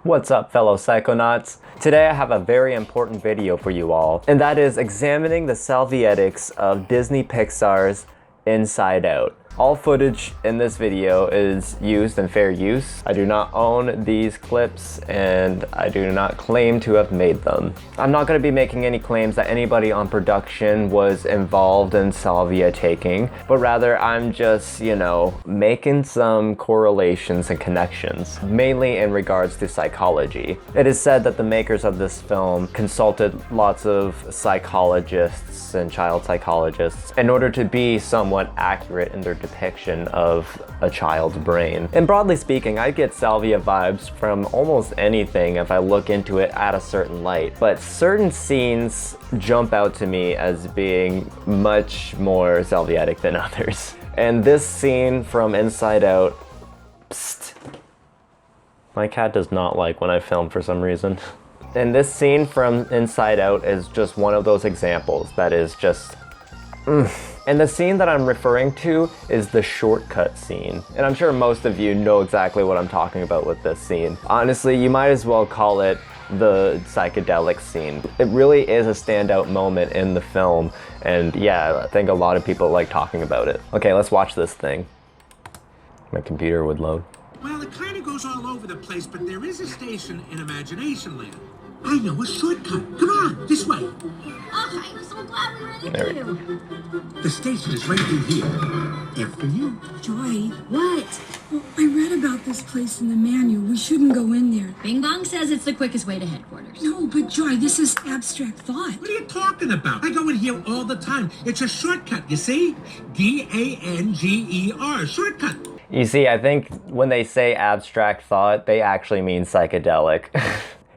What's up, fellow Psychonauts? Today I have a very important video for you all, and that is examining the salvietics of Disney Pixar's Inside Out. All footage in this video is used in fair use. I do not own these clips and I do not claim to have made them. I'm not going to be making any claims that anybody on production was involved in salvia taking, but rather I'm just, making some correlations and connections, mainly in regards to psychology. It is said that the makers of this film consulted lots of psychologists and child psychologists in order to be somewhat accurate in their depiction of a child's brain. And broadly speaking, I get salvia vibes from almost anything if I look into it at a certain light. But certain scenes jump out to me as being much more salvietic than others. And this scene from Inside Out, psst, my cat does not like when I film for some reason. And this scene from Inside Out is just one of those examples that is just, And the scene that I'm referring to is the shortcut scene. And I'm sure most of you know exactly what I'm talking about with this scene. Honestly, you might as well call it the psychedelic scene. It really is a standout moment in the film. And yeah, I think a lot of people like talking about it. Okay, let's watch this thing. My computer would load. Well, it kind of goes all over the place, but there is a station in Imagination Land. I know a shortcut. Come on, this way. Oh, I'm so glad we ran into you. The station is right through here. After you. Joy, what? Well, I read about this place in the manual. We shouldn't go in there. Bing Bong says it's the quickest way to headquarters. No, but Joy, this is abstract thought. What are you talking about? I go in here all the time. It's a shortcut, you see? D-A-N-G-E-R, shortcut. You see, I think when they say abstract thought, they actually mean psychedelic.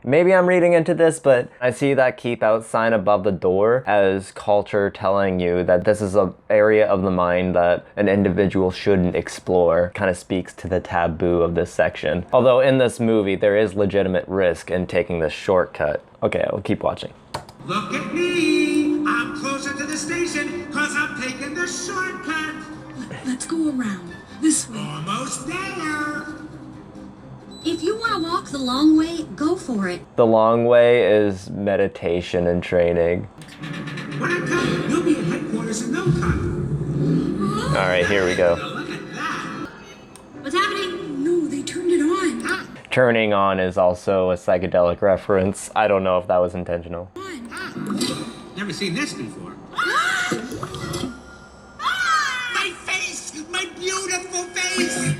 Maybe I'm reading into this, but I see that keep out sign above the door as culture telling you that this is an area of the mind that an individual shouldn't explore. Kind of speaks to the taboo of this section. Although in this movie, there is legitimate risk in taking this shortcut. Okay, I'll keep watching. Look at me. I'm closer to the station because I'm taking the shortcut. Let's go around. This way. Almost there. If you want to walk the long way, go for it. The long way is meditation and training. When I come, you'll be at headquarters in no time. All right, here we go. Look at that. What's happening? No, they turned it on. Turning on is also a psychedelic reference. I don't know if that was intentional. Never seen this before. My face! My beautiful face!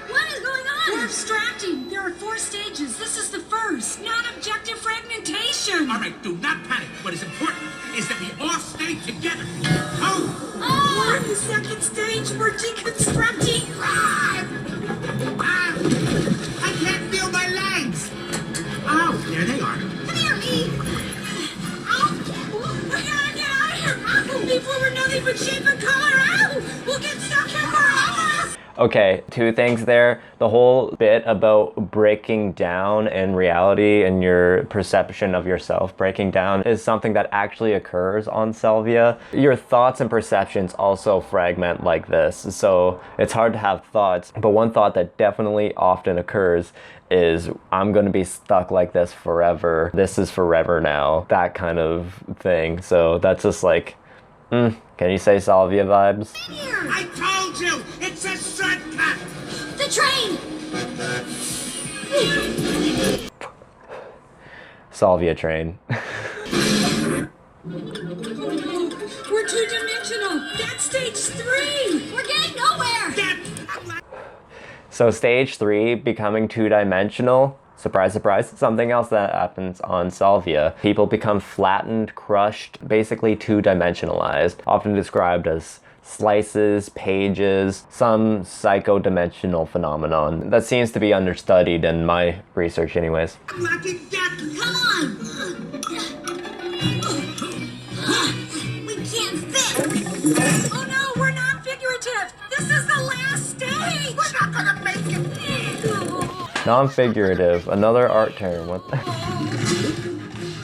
What is going on? We're abstracting. There are 4 stages. This is the first. Non-objective fragmentation. All right, do not panic. What is important is that we all stay together. We're in the second stage. We're deconstructing. I can't feel my legs. Oh, there they are. Come here, me. I gotta get out of here. Before we're nothing but shape and color. Ow! We'll get stuck here forever. Okay, 2 things there. The whole bit about breaking down in reality and your perception of yourself breaking down is something that actually occurs on Salvia. Your thoughts and perceptions also fragment like this, so it's hard to have thoughts. But one thought that definitely often occurs is, I'm gonna be stuck like this forever. This is forever now. That kind of thing. So that's just like, can you say Salvia vibes? I told you, it's a shortcut. The train. Salvia train. We're 2-dimensional. That's stage 3. We're getting nowhere. So stage 3, becoming 2-dimensional. Surprise, surprise, something else that happens on Salvia. People become flattened, crushed, basically 2-dimensionalized, often described as slices, pages, some psychodimensional phenomenon that seems to be understudied in my research anyways. I'm not in death. Come on. We can't fit. Oh no, we're not figurative. This is the last stage. We're not gonna make it. Non-figurative, another art term. What the?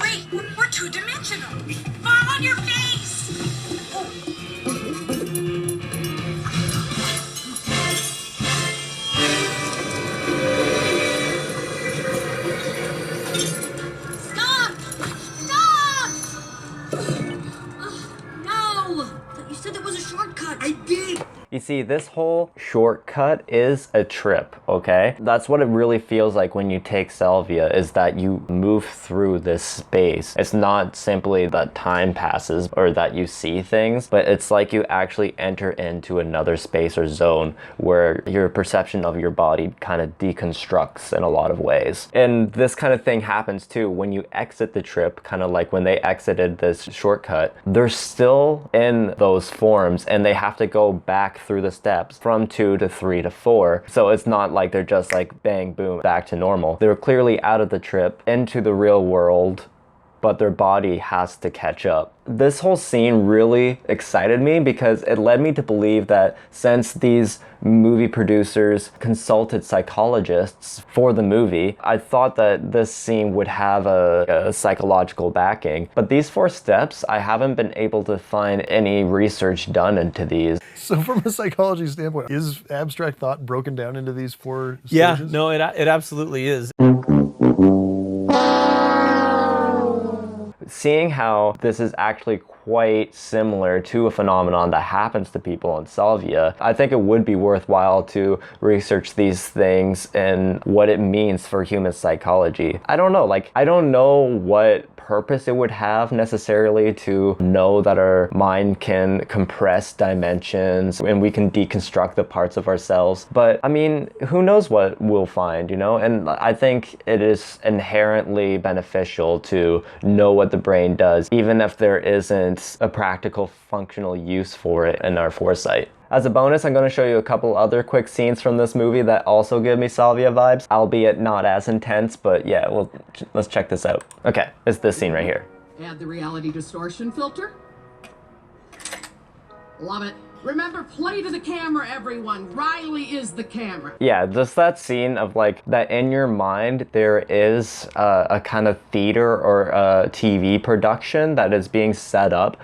Wait, we're 2-dimensional. Fall on your face. Stop! Stop! No! But you said there was a shortcut. I did. You see, this whole shortcut is a trip, okay? That's what it really feels like when you take Salvia, is that you move through this space. It's not simply that time passes or that you see things, but it's like you actually enter into another space or zone where your perception of your body kind of deconstructs in a lot of ways. And this kind of thing happens too when you exit the trip, kind of like when they exited this shortcut. They're still in those forms and they have to go back through the steps from 2 to 3 to 4. So it's not like they're just like bang, boom, back to normal. They're clearly out of the trip into the real world, but their body has to catch up. This whole scene really excited me because it led me to believe that since these movie producers consulted psychologists for the movie, I thought that this scene would have a psychological backing. But these 4 steps, I haven't been able to find any research done into these. So from a psychology standpoint, is abstract thought broken down into these 4 stages? Yeah, no, it absolutely is. Seeing how this is actually quite similar to a phenomenon that happens to people in Salvia, I think it would be worthwhile to research these things and what it means for human psychology. I don't know, like, I don't know what purpose it would have necessarily to know that our mind can compress dimensions and we can deconstruct the parts of ourselves. But I mean, who knows what we'll find, you know? And I think it is inherently beneficial to know what the brain does, even if there isn't a practical functional use for it in our foresight. As a bonus, I'm going to show you a couple other quick scenes from this movie that also give me Salvia vibes, albeit not as intense, but yeah, well, let's check this out. Okay, it's this scene right here. Add the reality distortion filter. Love it. Remember, play to the camera, everyone. Riley is the camera. Yeah, just that scene of like that in your mind there is a kind of theater or a TV production that is being set up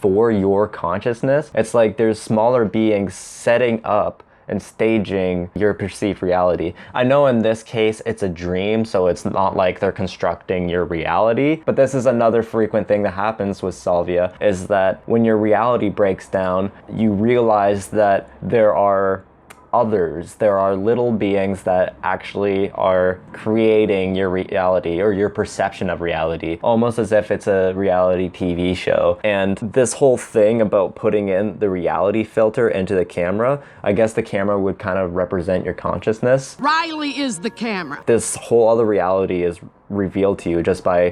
for your consciousness. It's like there's smaller beings setting up and staging your perceived reality. I know in this case it's a dream, so it's not like they're constructing your reality, but this is another frequent thing that happens with Salvia, is that when your reality breaks down, you realize that there are others, there are little beings that actually are creating your reality or your perception of reality, almost as if it's a reality TV show. And this whole thing about putting in the reality filter into the camera, I guess the camera would kind of represent your consciousness. Riley is the camera. This whole other reality is revealed to you just by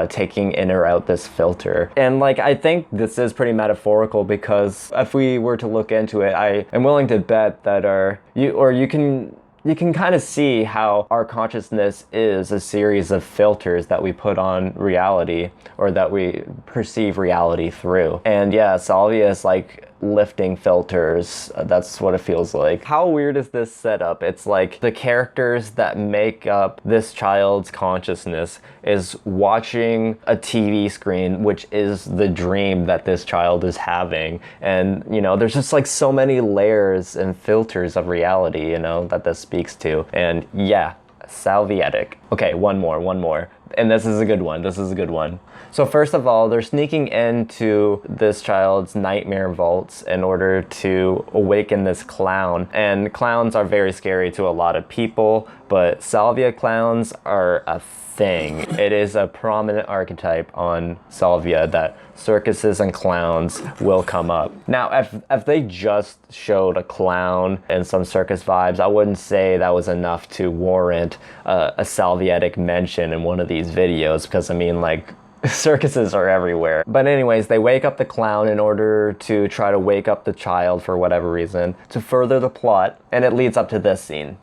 taking in or out this filter. And like, I think this is pretty metaphorical, because if we were to look into it, I am willing to bet that you can kind of see how our consciousness is a series of filters that we put on reality, or that we perceive reality through. And yeah, Salvia is like lifting filters. That's what it feels like. How weird is this setup? It's like the characters that make up this child's consciousness is watching a TV screen, which is the dream that this child is having. And you know, there's just like so many layers and filters of reality, you know, that this speaks to. And yeah, Salvietic. Okay, one more. And this is a good one. So first of all, they're sneaking into this child's nightmare vaults in order to awaken this clown. And clowns are very scary to a lot of people, but Salvia clowns are a thing. It is a prominent archetype on Salvia that circuses and clowns will come up. Now, if they just showed a clown and some circus vibes, I wouldn't say that was enough to warrant a Salvietic mention in one of these videos, because I mean, like, circuses are everywhere. But anyways, they wake up the clown in order to try to wake up the child for whatever reason, to further the plot, and it leads up to this scene.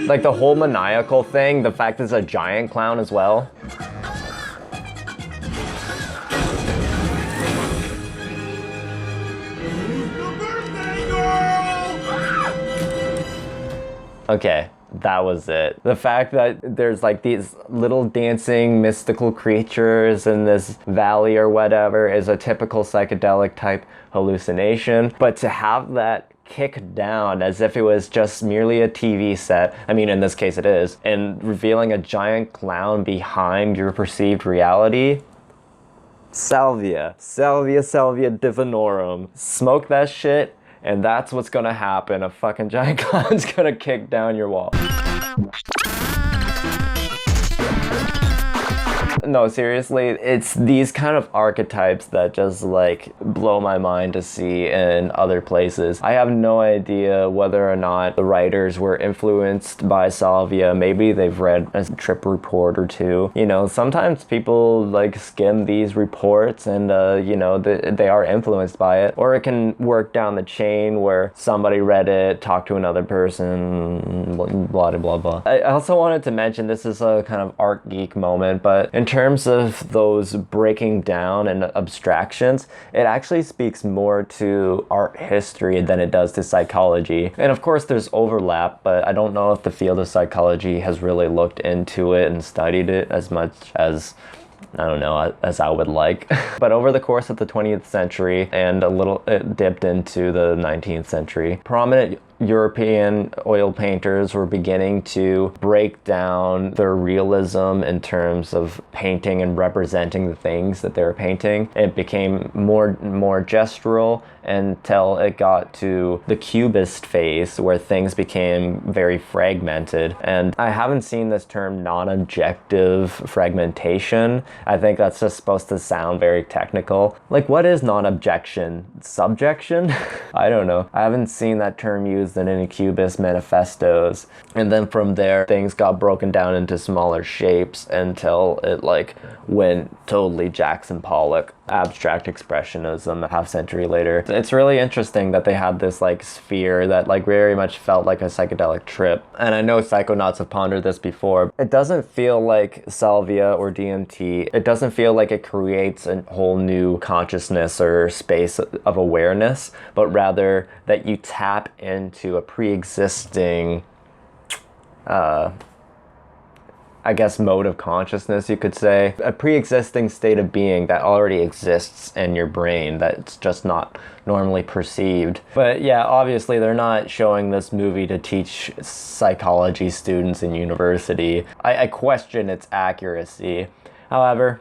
Like the whole maniacal thing, the fact it's a giant clown as well. Okay, that was it. The fact that there's like these little dancing mystical creatures in this valley or whatever is a typical psychedelic type hallucination, but to have that kick down as if it was just merely a TV set. I mean, in this case it is. And revealing a giant clown behind your perceived reality. Salvia Divinorum. Smoke that shit, and that's what's gonna happen. A fucking giant clown's gonna kick down your wall. No, seriously, it's these kind of archetypes that just like blow my mind to see in other places. I have no idea whether or not the writers were influenced by Salvia. Maybe they've read a trip report or two. You know, sometimes people like skim these reports and, you know, they are influenced by it. Or it can work down the chain where somebody read it, talked to another person, blah, blah, blah. I also wanted to mention, this is a kind of art geek moment, but in terms of those breaking down and abstractions, it actually speaks more to art history than it does to psychology. And of course there's overlap, but I don't know if the field of psychology has really looked into it and studied it as much as, I don't know, as I would like. But over the course of the 20th century and a little, it dipped into the 19th century, prominent European oil painters were beginning to break down their realism in terms of painting and representing the things that they were painting. It became more gestural until it got to the Cubist phase, where things became very fragmented. And I haven't seen this term non-objective fragmentation. I think that's just supposed to sound very technical. Like, what is non-objection? Subjection? I don't know. I haven't seen that term used in any Cubist manifestos. And then from there, things got broken down into smaller shapes until it like went totally Jackson Pollock, abstract expressionism a half century later. It's really interesting that they had this like sphere that like very much felt like a psychedelic trip. And I know psychonauts have pondered this before. It doesn't feel like salvia or DMT. It doesn't feel like it creates a whole new consciousness or space of awareness, but rather that you tap into a pre-existing I guess mode of consciousness, you could say. A pre-existing state of being that already exists in your brain that's just not normally perceived. But yeah, obviously they're not showing this movie to teach psychology students in university. I question its accuracy. However,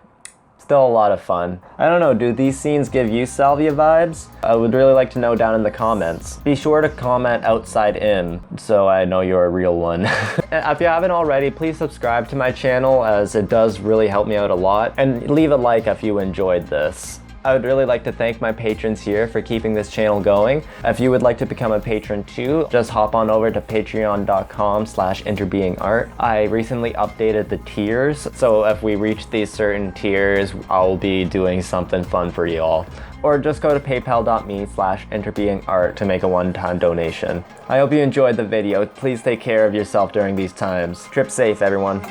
still a lot of fun. I don't know, do these scenes give you salvia vibes? I would really like to know down in the comments. Be sure to comment outside in so I know you're a real one. If you haven't already, please subscribe to my channel, as it does really help me out a lot. And leave a like if you enjoyed this. I would really like to thank my patrons here for keeping this channel going. If you would like to become a patron too, just hop on over to patreon.com/interbeingart. I recently updated the tiers, so if we reach these certain tiers, I'll be doing something fun for you all. Or just go to paypal.me/interbeingart to make a one-time donation. I hope you enjoyed the video. Please take care of yourself during these times. Trip safe, everyone.